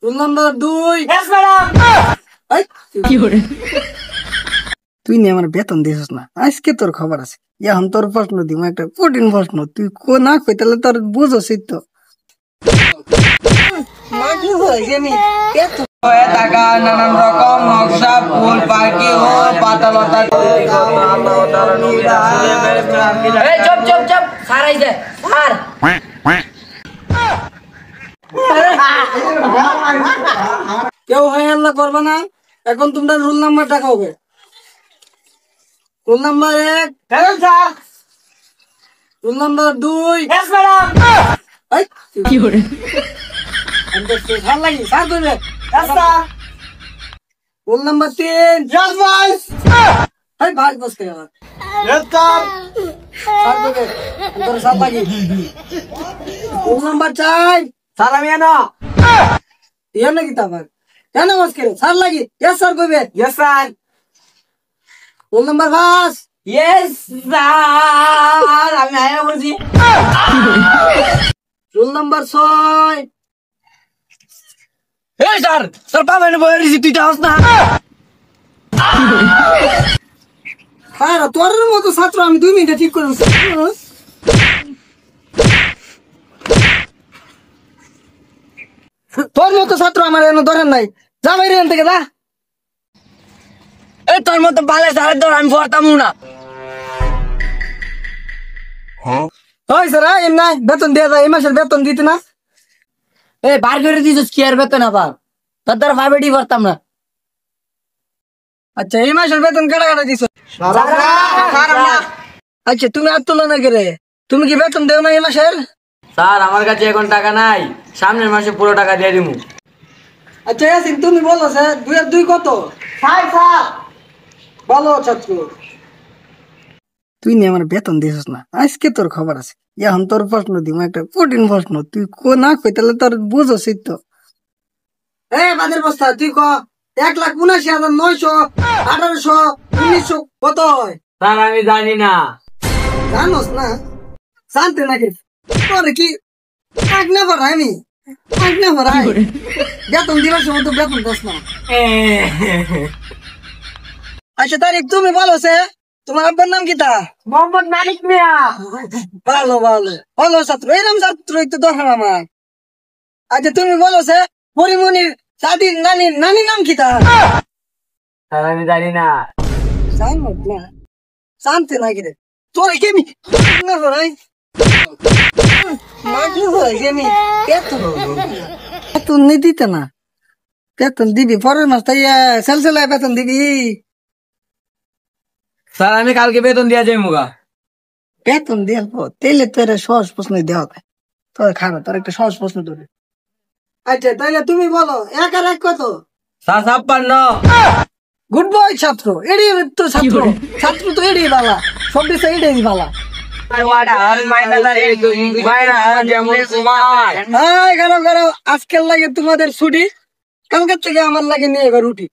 Role number 2। তুই নিয়ে আমার বেতন দিছিস না, আজকে তোর খবর আছে। এখন তোর প্রশ্ন দিব একটা কঠিন প্রশ্ন, তুই না কই তাহলে তোর বুঝছিস তো। নানান রকম নকশা ফুল পাখি ও পাতালতা। চপ চপ চপ স্যার আইছে স্যার। কেউ হয় আল্লাহ করবে না। এখন তোমরা রোল নাম্বারটা খাবে। Roll number 1। Hello sir. Roll number 2। Yes madam. কি করে স্যার লাগি স্যার কইবে। Yes sir. Roll number 3। Yes boss. এই ভাই বস কে यार। Yes sir. স্যার কইবে তোর স্যার লাগি। Roll number 4। স্যার আমি এনো। ইয়া নাকি তাবার কেন বস কে স্যার লাগি। यस স্যার কইবে। Yes sir. Roll number 5। Yes sir আমি আয়া বলছি। Roll number 6। এই স্যার স্যার পাবেন বইছি তুই যাস না। হ্যাঁ তোর মতো ছাত্র আমি 2 মিনিটে ঠিক করে দিচ্ছি। তোর মতো ছাত্র আমার এনে ধরেন নাই, যা বাইরে এখান থেকে যা। এই তোর মতো ভালো স্যার তো আমি পড়তাম না। ওই স্যার এমনি বেতন দিয়ে যায়, এই মাসের বেতন দিতে না। এই বার করে দিছিস কি আর বেতন আবার তোর দ্বারা ভাইবেটি করতাম না। আচ্ছা এই মাসের বেতন কেটে কেটে দিছ। আচ্ছা তুমি আর তুলো না করে, তুমি কি বেতন দেও না এই মাসের? স্যার আমার কাছে এখন টাকা নাই, সামনের মাসে পুরো টাকা দিয়ে দিমু। আচ্ছা ইয়াসিন তুমি বলো স্যার 2 আর 2 কত? স্যার স্যার ভালো ছাত্র। তুই নিয়ে আমার বেতন দিছিস না, আজকে তোর খবর আছে। এখন তোর প্রশ্ন দিব একটা কঠিন প্রশ্ন, তুই না কই তাহলে তোর বুঝছিস তো। বাদের বস্তা তুই ক 1,79,900 কত হয়? স্যার আমি জানি না। জানোস না? জানতে নাকি তোরে কি আজ্ঞা ভরাই আমি আজ্ঞা ভরাই বেতন দিবার সময় তো বেতন দোস না। আচ্ছা তারিখ তুমি বলো সে তোমার আব্বার নাম কি তা? মোহাম্মদ মালিক মিয়া। ভালো ভালো ভালো ছাত্র, এরকম ছাত্র একটু দরকার আমার। আচ্ছা তুমি বলো সে পরিমণির দাদির নানির নাম কি তা? স্যার আমি জানি না। জানো না, জানতে নাকি রে তোর কি আমি না ভরাই মাঝে ভরাই আমি বেতন দিতে না। বেতন দিবি পরের মাস তাই সেলসেলায় বেতন দিবি। স্যার আমি কালকে বেতন দিয়া যাই মুগা। বেতন দেওয়ার পর তাইলে তোর সহজ প্রশ্ন দেওয়া হয়, তোর খারাপ তোর একটা সহজ প্রশ্ন ধরে। আচ্ছা তাইলে তুমি বলো 1 আর 1 কত? স্যার 56। গুড বয় ছাত্র, এডি তো ছাত্র, ছাত্র তো এডি বালা, সব দিছে এডি বালা। আজকের লাগে তোমাদের ছুটি, কালকের থেকে আমার লাগে নিয়ে এবার রুটি।